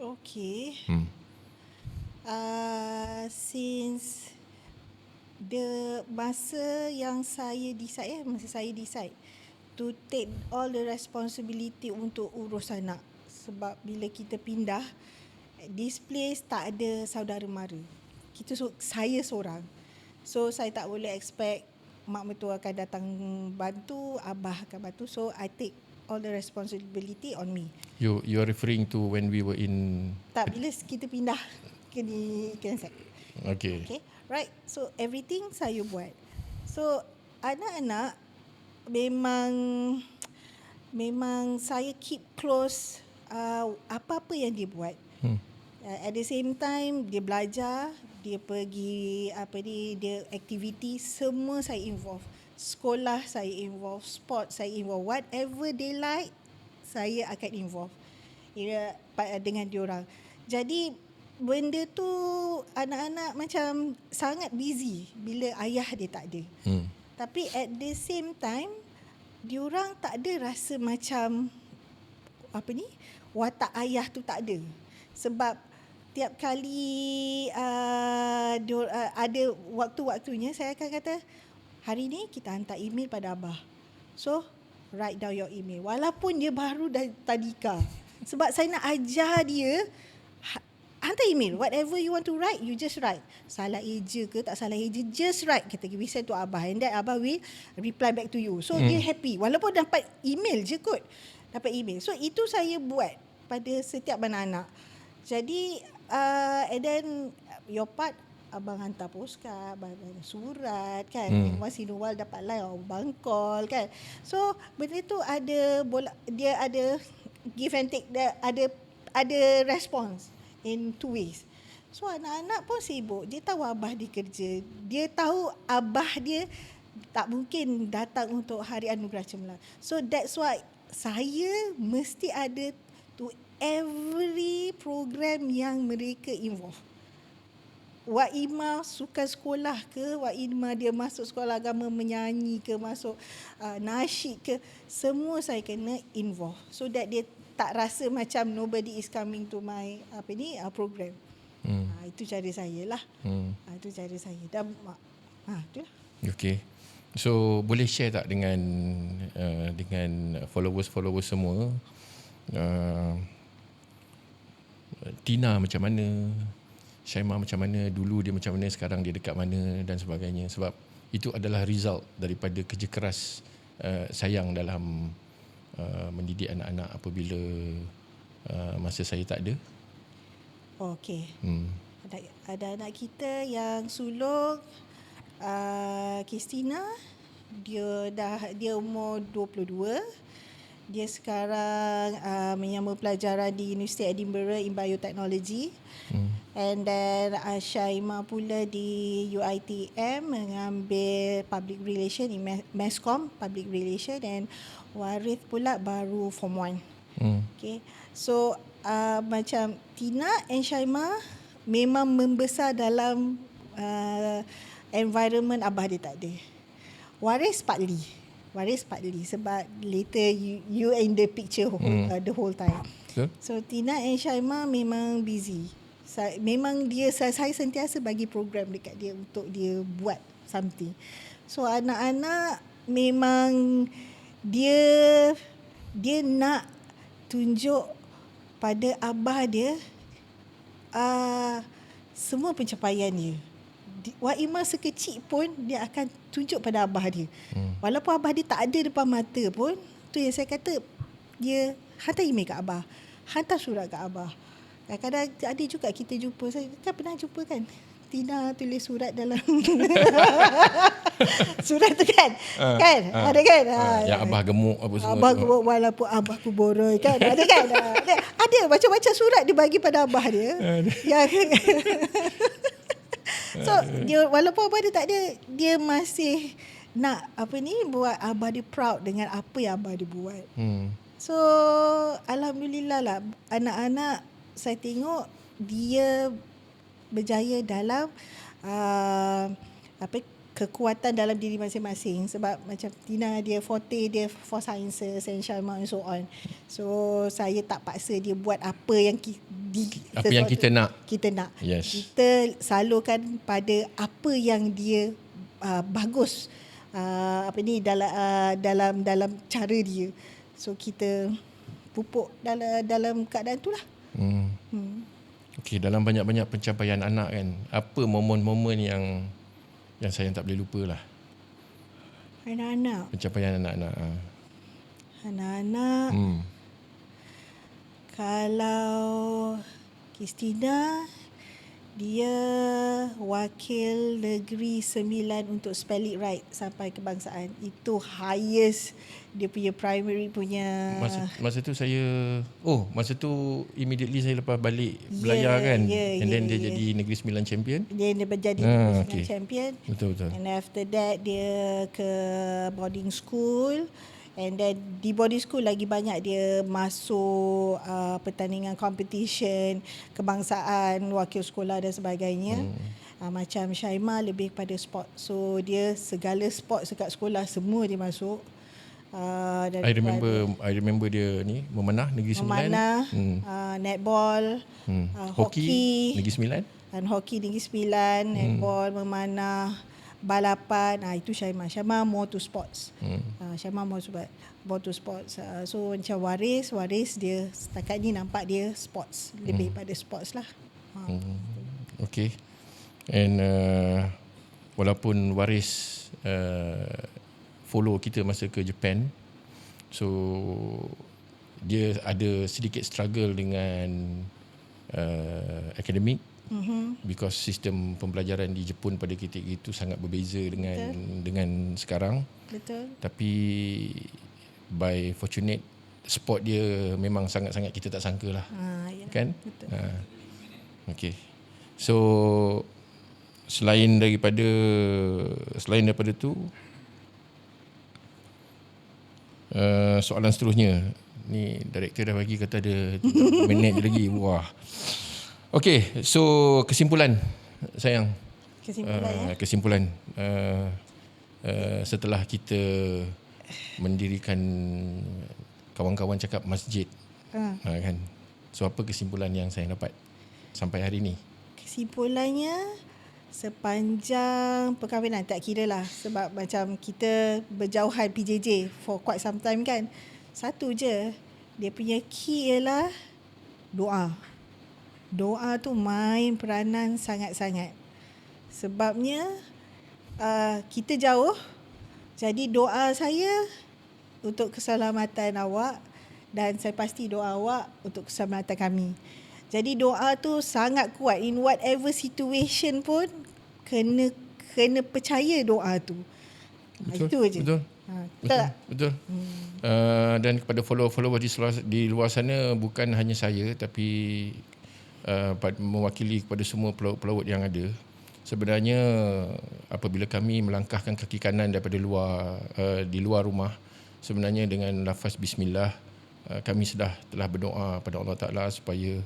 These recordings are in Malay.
Okay. Since the masa yang saya decide to take all the responsibility untuk urus anak. Sebab bila kita pindah, this place tak ada saudara mara. Saya seorang. So saya tak boleh expect mak mertua akan datang bantu, abah akan bantu. So I take all the responsibility on me. You are referring to when we were in... Tak, bila kita pindah ke di Kensett. Okay. Right. So everything saya buat. So anak-anak memang saya keep close apa-apa yang dia buat. At the same time dia belajar, dia pergi dia aktiviti, semua saya involve. Sekolah saya involve, sport saya involve, whatever they like saya akan involve dengan diorang. Jadi benda tu anak-anak macam sangat busy bila ayah dia tak ada. Tapi at the same time diorang tak ada rasa macam watak ayah tu tak ada. Sebab tiap kali ada waktu-waktunya saya akan kata, hari ni kita hantar email pada abah. So write down your email. Walaupun dia baru dari tadika. Sebab saya nak ajar dia, hantar email. Whatever you want to write, you just write. Salah eja ke tak salah eja, just write. Kita we send to abah. And then abah will reply back to you. So dia happy. Walaupun dapat email je kot. Dapat email. So itu saya buat pada setiap anak-anak. Jadi and then your part, abang hantar postcard, abang surat kan. Once in a while dapat line, abang call kan. So benda tu dia ada give and take, ada response in two ways. So anak-anak pun sibuk. Dia tahu abah dia kerja. Dia tahu abah dia tak mungkin datang untuk Hari Anugerah Cemerlang. So that's why saya mesti ada to every program yang mereka involve. Wak Ima suka sekolah ke, Wak Ima dia masuk sekolah agama menyanyi ke, masuk nasyid ke, semua saya kena involve. So that dia tak rasa macam nobody is coming to my program. Itu cara saya lah. Itu cara saya. Dan itulah. Okay. So boleh share tak dengan followers semua, Tina macam mana, Syaimah macam mana, dulu dia macam mana, sekarang dia dekat mana dan sebagainya. Sebab itu adalah result daripada kerja keras sayang dalam mendidik anak-anak apabila masa saya tak ada. Okey. Ada anak kita yang sulung, Christina, dia umur 22. Dia sekarang menyambung pelajaran di Universiti Edinburgh in Biotechnology. And then Syaimah pula di UiTM mengambil Public Relation in Masscom, Public Relation, and Warith pula baru Form 1. Okay. So macam Tina and Syaimah memang membesar dalam environment abah dia tak ada. Waris partly sebab later you in the picture the whole time. So Tina and Syaimah memang busy. Memang saya sentiasa bagi program dekat dia untuk dia buat something. So anak-anak memang dia nak tunjuk pada abah dia semua pencapaian dia. Wak Ima sekecil pun dia akan tunjuk pada abah dia. Walaupun abah dia tak ada depan mata pun, tu yang saya kata, dia hantar email kat abah, hantar surat kat abah. Kadang-kadang ada juga kita jumpa, saya kan pernah jumpa kan, Tina tulis surat dalam surat tu kan, ada kan, yang abah gemuk apa semua, abah gemuk walaupun abah kuboroi kan, ada kan, ada macam-macam surat dia bagi pada abah dia. Yang so dia, walaupun abah dia tak ada, dia masih nak buat abah dia proud dengan apa yang abah dia buat. So alhamdulillah lah, anak-anak saya tengok dia berjaya dalam kekuatan dalam diri masing-masing. Sebab macam Tina, dia forte dia for sciences and Syaimah and so on. So saya tak paksa dia buat apa yang apa yang kita nak. Kita nak. Yes. Kita salurkan pada apa yang dia bagus dalam cara dia. So kita pupuk dalam keadaan itulah. Okey, dalam banyak-banyak pencapaian anak kan, apa momen-momen yang saya tak boleh lupa lah? Anak-anak. Pencapaian anak-anak. Anak-anak. Kalau Kristina, dia wakil Negeri Sembilan untuk spell it right sampai kebangsaan. Itu highest dia punya primary punya. Masa tu masa tu immediately saya lepas balik belayar kan. And then dia jadi Negeri Sembilan champion. Dia menjadi Negeri Sembilan okay. champion. Betul. And after that dia ke boarding school. And then di boarding school lagi banyak dia masuk pertandingan competition, kebangsaan, wakil sekolah dan sebagainya. Macam Syaimah lebih pada sport. So dia segala sport dekat sekolah semua dia masuk. I remember dia ni memanah Negeri Sembilan. Netball, hoki Negeri Sembilan. Dan hoki Negeri Sembilan, netball, memanah, balapan. Itu Syaimah motorsports. Syaimah motorsports. So macam Waris dia setakat ni nampak dia sports, lebih pada sports lah. Okay. And walaupun Waris follow kita masa ke Japan, so dia ada sedikit struggle dengan akademik. Because sistem pembelajaran di Jepun pada ketika itu sangat berbeza dengan sekarang. Betul. Tapi by fortunate, sport dia memang sangat-sangat kita tak sangka lah. Ya, kan? Betul. Okay. So selain daripada tu, soalan seterusnya ni director dah bagi kata ada 3 minit lagi. Wah. Okey, so kesimpulan sayang. Kesimpulan setelah kita mendirikan kawan-kawan cakap masjid. Kan. So apa kesimpulan yang saya dapat sampai hari ni? Kesimpulannya sepanjang perkahwinan, tak kira lah, sebab macam kita berjauhan PJJ for quite some time kan. Satu je, dia punya key ialah doa. Doa tu main peranan sangat-sangat. Sebabnya kita jauh, jadi doa saya untuk keselamatan awak dan saya pasti doa awak untuk keselamatan kami. Jadi doa tu sangat kuat. In whatever situation pun kena percaya doa tu. Betul, itu je. Betul. Betul. Dan kepada follower di luar sana, bukan hanya saya tapi mewakili kepada semua pelawat yang ada. Sebenarnya apabila kami melangkahkan kaki kanan daripada di luar rumah, sebenarnya dengan lafaz bismillah, kami telah berdoa pada Allah Ta'ala supaya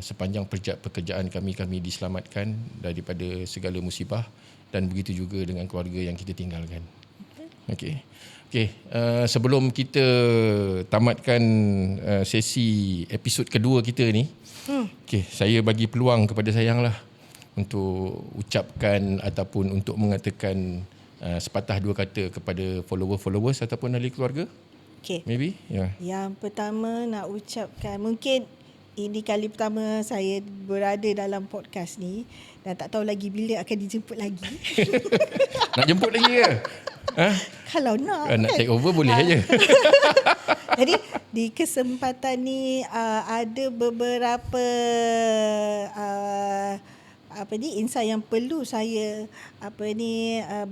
sepanjang pekerjaan kami diselamatkan daripada segala musibah, dan begitu juga dengan keluarga yang kita tinggalkan. Okey. Sebelum kita tamatkan sesi episod kedua kita ni, saya bagi peluang kepada sayang lah untuk ucapkan ataupun untuk mengatakan sepatah dua kata kepada followers ataupun ahli keluarga. Maybe. Yang pertama nak ucapkan, mungkin ini kali pertama saya berada dalam podcast ni dan tak tahu lagi bila akan dijemput lagi. Nak jemput lagi ke? Kalau nak take over boleh aja. Jadi di kesempatan ni ada beberapa insan yang perlu saya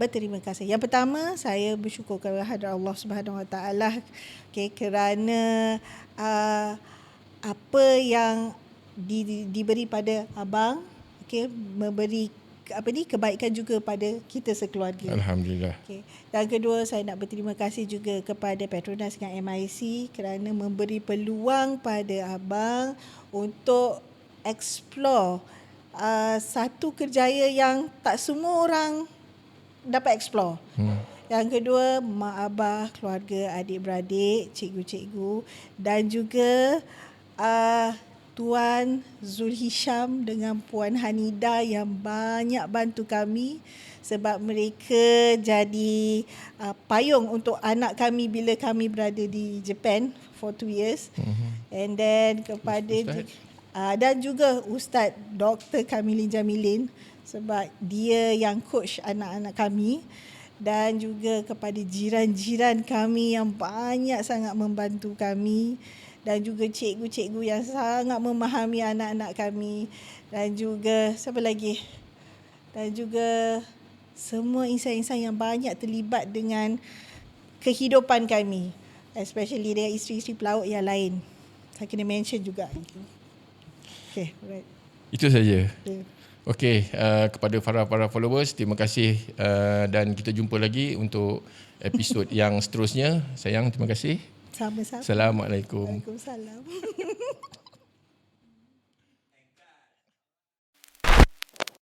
berterima kasih. Yang pertama, saya bersyukur kepada Allah Subhanahu Wa Taala kerana apa yang diberi pada abang, memberi kebaikan juga pada kita sekeluarga. Alhamdulillah. Dan kedua, saya nak berterima kasih juga kepada Petronas dengan MIC kerana memberi peluang pada abang untuk explore satu kerjaya yang tak semua orang dapat explore. Yang kedua, mak abah, keluarga, adik-beradik, cikgu-cikgu, dan juga Tuan Zul Hisham dengan Puan Hanida yang banyak bantu kami sebab mereka jadi payung untuk anak kami bila kami berada di Japan for 2 years. And then kepada dan juga Ustaz Dr. Kamilin Jamilin sebab dia yang coach anak-anak kami, dan juga kepada jiran-jiran kami yang banyak sangat membantu kami, dan juga cikgu-cikgu yang sangat memahami anak-anak kami, dan juga siapa lagi? Dan juga semua insan-insan yang banyak terlibat dengan kehidupan kami, especially dengan isteri-isteri pelaut yang lain. Saya kena mention juga itu. Okay, alright. Itu saja. Okay. Okey, kepada para followers, terima kasih dan kita jumpa lagi untuk episod yang seterusnya. Sayang, terima kasih. Sama-sama. Assalamualaikum. Waalaikumsalam.